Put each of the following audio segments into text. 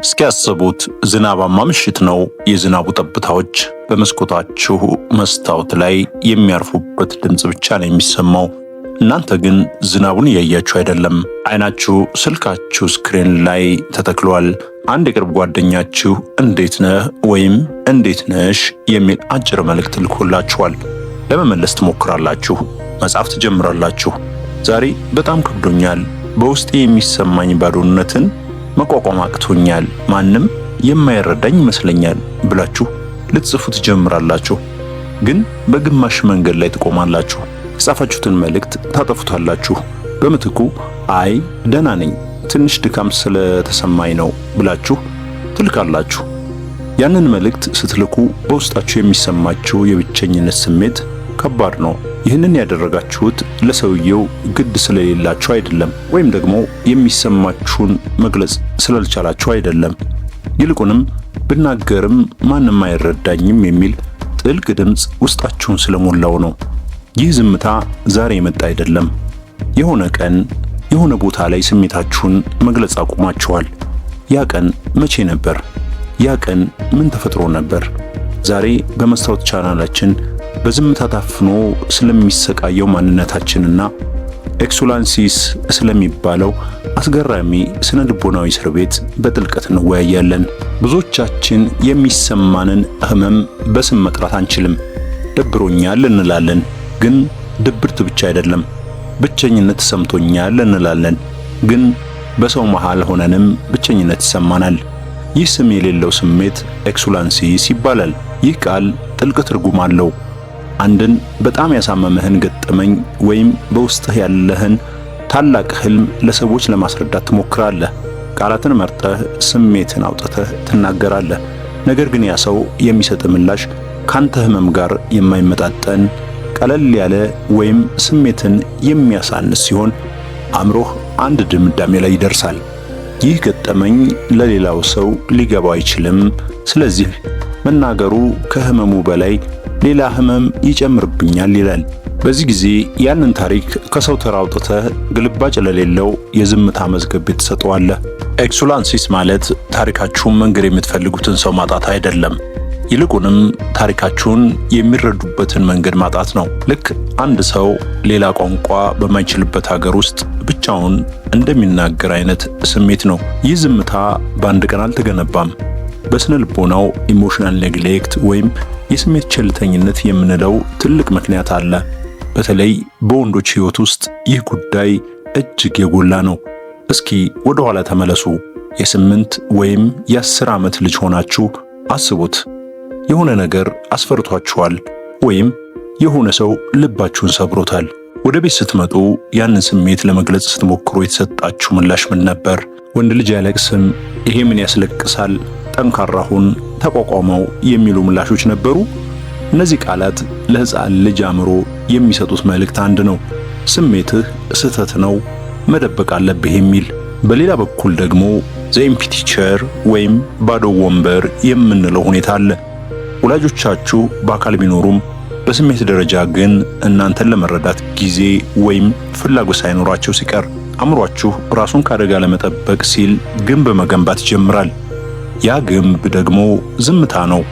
እስኪያስቡት ዝናባማ ምሽት ነው። የዝናቡ ጠብታዎች በመስኮታችሁ መስታወት ላይ የሚያርፉበት ድምጽ ብቻ ነው የሚሰማው። እናንተ ግን ዝናቡን እያያችሁ አይደለም። አይናችሁ ስልካችሁ ስክሪን ላይ ተተክሏል። አንድ የቅርብ ጓደኛችሁ እንዴት ነህ ወይም እንዴት ነሽ የሚል አጭር መልእክት ልኮላችኋል። ለመመለስ ትሞክራላችሁ፣ መጻፍ ትጀምራላችሁ። ዛሬ በጣም ከብዶኛል፣ በውስጤ የሚሰማኝ ባዶነትን መቋቋም አቅቶኛል፣ ማንም የማይረዳኝ ይመስለኛል ብላችሁ ልትጽፉ ትጀምራላችሁ። ግን በግማሽ መንገድ ላይ ትቆማላችሁ። የጻፋችሁትን መልእክት ታጠፉታላችሁ። በምትኩ አይ ደህና ነኝ፣ ትንሽ ድካም ስለተሰማኝ ነው ብላችሁ ትልካላችሁ። ያንን መልእክት ስትልኩ በውስጣችሁ የሚሰማችሁ የብቸኝነት ስሜት ከባድ ነው። ይህንን ያደረጋችሁት ለሰውየው ግድ ስለሌላችሁ አይደለም፣ ወይም ደግሞ የሚሰማችሁን መግለጽ ስላልቻላችሁ አይደለም። ይልቁንም ብናገርም ማንም አይረዳኝም የሚል ጥልቅ ድምፅ ውስጣችሁን ስለሞላው ነው። ይህ ዝምታ ዛሬ የመጣ አይደለም። የሆነ ቀን የሆነ ቦታ ላይ ስሜታችሁን መግለጽ አቁማችኋል። ያ ቀን መቼ ነበር? ያ ቀን ምን ተፈጥሮ ነበር? ዛሬ በመስታወት ቻናላችን በዝምታ ታፍኖ ስለሚሰቃየው ማንነታችንና ኤክሱላንሲስ ስለሚባለው አስገራሚ ስነ ልቦናዊ እስር ቤት በጥልቀት እንወያያለን። ብዙዎቻችን የሚሰማንን ህመም በስም መጥራት አንችልም። ደብሮኛል እንላለን፣ ግን ድብርት ብቻ አይደለም። ብቸኝነት ሰምቶኛል እንላለን፣ ግን በሰው መሃል ሆነንም ብቸኝነት ይሰማናል። ይህ ስም የሌለው ስሜት ኤክሱላንሲስ ይባላል። ይህ ቃል ጥልቅ ትርጉም አለው። አንድን በጣም ያሳመመህን ገጠመኝ ወይም በውስጥህ ያለህን ታላቅ ህልም ለሰዎች ለማስረዳት ትሞክራለህ። ቃላትን መርጠህ ስሜትን አውጥተህ ትናገራለህ። ነገር ግን ያ ሰው የሚሰጥ ምላሽ ካንተ ህመም ጋር የማይመጣጠን ቀለል ያለ ወይም ስሜትን የሚያሳንስ ሲሆን አእምሮህ አንድ ድምዳሜ ላይ ይደርሳል። ይህ ገጠመኝ ለሌላው ሰው ሊገባው አይችልም፣ ስለዚህ መናገሩ ከህመሙ በላይ ሌላ ህመም ይጨምርብኛል ይላል። በዚህ ጊዜ ያንን ታሪክ ከሰው ተራ አውጥተህ ግልባጭ ለሌለው የዝምታ መዝገብ ቤት ትሰጠዋለህ። ኤክሱላንሲስ ማለት ታሪካችሁን መንገር የምትፈልጉትን ሰው ማጣት አይደለም። ይልቁንም ታሪካችሁን የሚረዱበትን መንገድ ማጣት ነው። ልክ አንድ ሰው ሌላ ቋንቋ በማይችልበት ሀገር ውስጥ ብቻውን እንደሚናገር አይነት ስሜት ነው። ይህ ዝምታ በአንድ ቀን አልተገነባም። በስነ ልቦናው ኢሞሽናል ኔግሌክት ወይም የስሜት ቸልተኝነት የምንለው ትልቅ ምክንያት አለ። በተለይ በወንዶች ህይወት ውስጥ ይህ ጉዳይ እጅግ የጎላ ነው። እስኪ ወደ ኋላ ተመለሱ። የ8 ወይም የ10 ዓመት ልጅ ሆናችሁ አስቡት። የሆነ ነገር አስፈርቷችኋል፣ ወይም የሆነ ሰው ልባችሁን ሰብሮታል። ወደ ቤት ስትመጡ ያንን ስሜት ለመግለጽ ስትሞክሩ የተሰጣችሁ ምላሽ ምን ነበር? ወንድ ልጅ ያለቅስም፣ ይሄ ምን ያስለቅሳል፣ ጠንካራ ሁን፣ ተቋቋመው የሚሉ ምላሾች ነበሩ። እነዚህ ቃላት ለሕፃን ልጅ አእምሮ የሚሰጡት መልእክት አንድ ነው፣ ስሜትህ ስህተት ነው፣ መደበቅ አለብህ የሚል። በሌላ በኩል ደግሞ ዘ ኤምፕቲ ቼር ወይም ባዶ ወንበር የምንለው ሁኔታ አለ። ወላጆቻችሁ በአካል ቢኖሩም በስሜት ደረጃ ግን እናንተን ለመረዳት ጊዜ ወይም ፍላጎት ሳይኖራቸው ሲቀር አእምሯችሁ ራሱን ከአደጋ ለመጠበቅ ሲል ግንብ መገንባት ይጀምራል። ያ ግንብ ደግሞ ዝምታ ነው።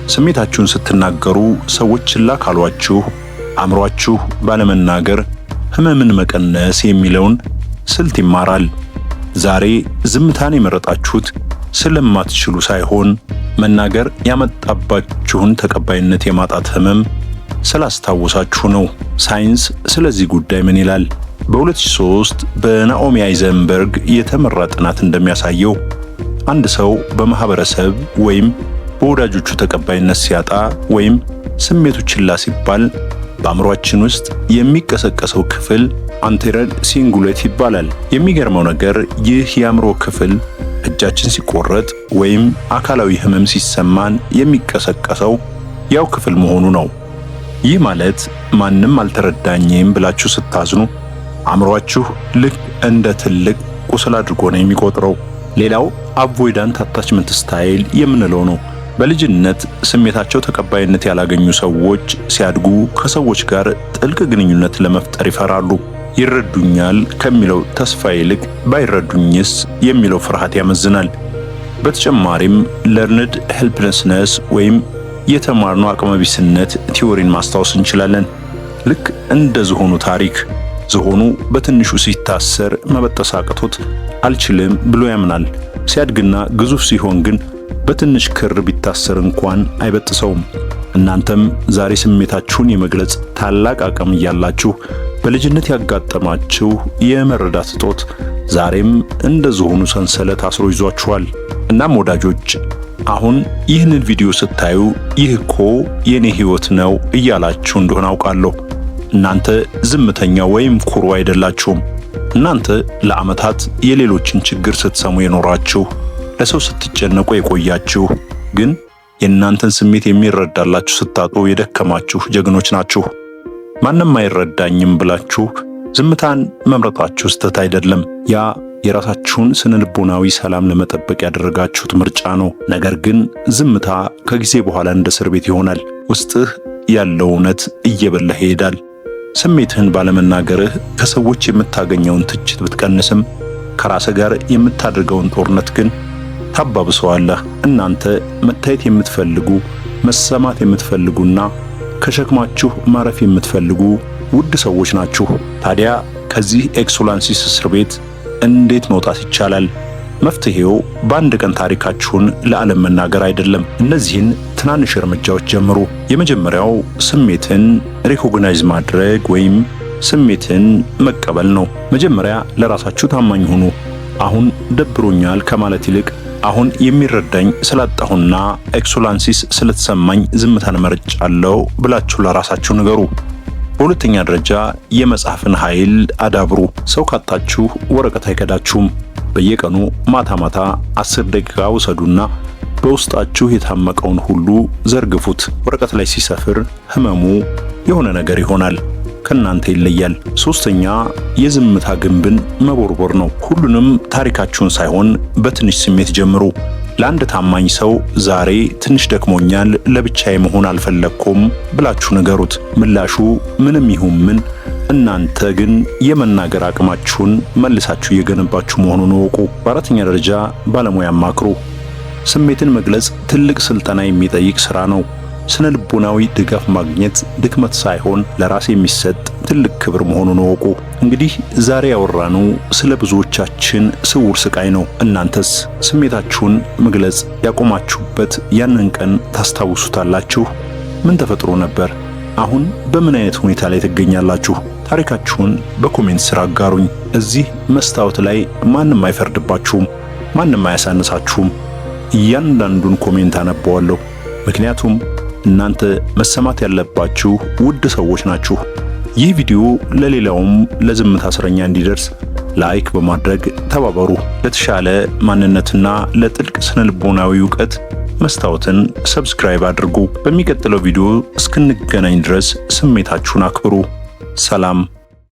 ስሜታችሁን ስትናገሩ ሰዎች ችላ ካሏችሁ አእምሯችሁ ባለመናገር ህመምን መቀነስ የሚለውን ስልት ይማራል። ዛሬ ዝምታን የመረጣችሁት ስለማትችሉ ሳይሆን መናገር ያመጣባችሁን ተቀባይነት የማጣት ህመም ስላስታወሳችሁ ነው። ሳይንስ ስለዚህ ጉዳይ ምን ይላል? በ2003 በናኦሚ አይዘንበርግ የተመራ ጥናት እንደሚያሳየው አንድ ሰው በማህበረሰብ ወይም በወዳጆቹ ተቀባይነት ሲያጣ ወይም ስሜቱ ችላ ሲባል በአእምሯችን ውስጥ የሚቀሰቀሰው ክፍል አንቴረል ሲንጉሌት ይባላል። የሚገርመው ነገር ይህ የአእምሮ ክፍል እጃችን ሲቆረጥ ወይም አካላዊ ህመም ሲሰማን የሚቀሰቀሰው ያው ክፍል መሆኑ ነው። ይህ ማለት ማንም አልተረዳኝም ብላችሁ ስታዝኑ አእምሯችሁ ልክ እንደ ትልቅ ቁስል አድርጎ ነው የሚቆጥረው። ሌላው አቮይዳንት አታችመንት ስታይል የምንለው ነው። በልጅነት ስሜታቸው ተቀባይነት ያላገኙ ሰዎች ሲያድጉ ከሰዎች ጋር ጥልቅ ግንኙነት ለመፍጠር ይፈራሉ። ይረዱኛል ከሚለው ተስፋ ይልቅ ባይረዱኝስ የሚለው ፍርሃት ያመዝናል። በተጨማሪም ለርንድ ሄልፕለስነስ ወይም የተማርነው አቅመቢስነት ቲዎሪን ማስታወስ እንችላለን። ልክ እንደ ዝሆኑ ታሪክ ዝሆኑ በትንሹ ሲታሰር መበጠስ አቅቶት አልችልም ብሎ ያምናል። ሲያድግና ግዙፍ ሲሆን ግን በትንሽ ክር ቢታሰር እንኳን አይበጥሰውም። እናንተም ዛሬ ስሜታችሁን የመግለጽ ታላቅ አቅም እያላችሁ በልጅነት ያጋጠማችሁ የመረዳት እጦት ዛሬም እንደ ዝሆኑ ሰንሰለት አስሮ ይዟችኋል። እናም ወዳጆች አሁን ይህንን ቪዲዮ ስታዩ ይህ እኮ የኔ ሕይወት ነው እያላችሁ እንደሆነ አውቃለሁ። እናንተ ዝምተኛ ወይም ኩሩ አይደላችሁም። እናንተ ለዓመታት የሌሎችን ችግር ስትሰሙ የኖራችሁ፣ ለሰው ስትጨነቁ የቆያችሁ፣ ግን የእናንተን ስሜት የሚረዳላችሁ ስታጡ የደከማችሁ ጀግኖች ናችሁ። ማንም አይረዳኝም ብላችሁ ዝምታን መምረጣችሁ ስህተት አይደለም። ያ የራሳችሁን ስነልቦናዊ ሰላም ለመጠበቅ ያደረጋችሁት ምርጫ ነው። ነገር ግን ዝምታ ከጊዜ በኋላ እንደ እስር ቤት ይሆናል። ውስጥህ ያለው እውነት እየበላህ ይሄዳል። ስሜትህን ባለመናገርህ ከሰዎች የምታገኘውን ትችት ብትቀንስም ከራስህ ጋር የምታደርገውን ጦርነት ግን ታባብሰዋለህ። እናንተ መታየት የምትፈልጉ መሰማት የምትፈልጉና ከሸክማችሁ ማረፍ የምትፈልጉ ውድ ሰዎች ናችሁ። ታዲያ ከዚህ ኤክሶላንሲስ እስር ቤት እንዴት መውጣት ይቻላል? መፍትሄው በአንድ ቀን ታሪካችሁን ለዓለም መናገር አይደለም። እነዚህን ትናንሽ እርምጃዎች ጀምሩ። የመጀመሪያው ስሜትን ሪኮግናይዝ ማድረግ ወይም ስሜትን መቀበል ነው። መጀመሪያ ለራሳችሁ ታማኝ ሁኑ። አሁን ደብሮኛል ከማለት ይልቅ አሁን የሚረዳኝ ስላጣሁና ኤክሶላንሲስ ስለተሰማኝ ዝምታን መርጫለሁ ብላችሁ ለራሳችሁ ንገሩ። በሁለተኛ ደረጃ የመጽሐፍን ኃይል አዳብሩ። ሰው ካጣችሁ ወረቀት አይከዳችሁም። በየቀኑ ማታ ማታ 10 ደቂቃ ውሰዱና በውስጣችሁ የታመቀውን ሁሉ ዘርግፉት። ወረቀት ላይ ሲሰፍር ህመሙ የሆነ ነገር ይሆናል፣ ከናንተ ይለያል። ሶስተኛ የዝምታ ግንብን መቦርቦር ነው። ሁሉንም ታሪካችሁን ሳይሆን በትንሽ ስሜት ጀምሩ። ለአንድ ታማኝ ሰው ዛሬ ትንሽ ደክሞኛል፣ ለብቻዬ መሆን አልፈለኩም ብላችሁ ንገሩት። ምላሹ ምንም ይሁን ምን እናንተ ግን የመናገር አቅማችሁን መልሳችሁ እየገነባችሁ መሆኑን እወቁ። በአራተኛ ደረጃ ባለሙያ አማክሩ። ስሜትን መግለጽ ትልቅ ስልጠና የሚጠይቅ ሥራ ነው። ስነ ልቦናዊ ድጋፍ ማግኘት ድክመት ሳይሆን ለራስ የሚሰጥ ትልቅ ክብር መሆኑን እወቁ። እንግዲህ ዛሬ ያወራነው ስለ ብዙዎቻችን ስውር ስቃይ ነው። እናንተስ ስሜታችሁን መግለጽ ያቆማችሁበት ያንን ቀን ታስታውሱታላችሁ? ምን ተፈጥሮ ነበር? አሁን በምን አይነት ሁኔታ ላይ ትገኛላችሁ? ታሪካችሁን በኮሜንት ስር አጋሩኝ። እዚህ መስታወት ላይ ማንም አይፈርድባችሁም፣ ማንም አያሳንሳችሁም። እያንዳንዱን ኮሜንት አነበዋለሁ፣ ምክንያቱም እናንተ መሰማት ያለባችሁ ውድ ሰዎች ናችሁ። ይህ ቪዲዮ ለሌላውም ለዝምታ እስረኛ እንዲደርስ ላይክ በማድረግ ተባበሩ። ለተሻለ ማንነትና ለጥልቅ ስነልቦናዊ ዕውቀት መስታወትን ሰብስክራይብ አድርጉ። በሚቀጥለው ቪዲዮ እስክንገናኝ ድረስ ስሜታችሁን አክብሩ። ሰላም።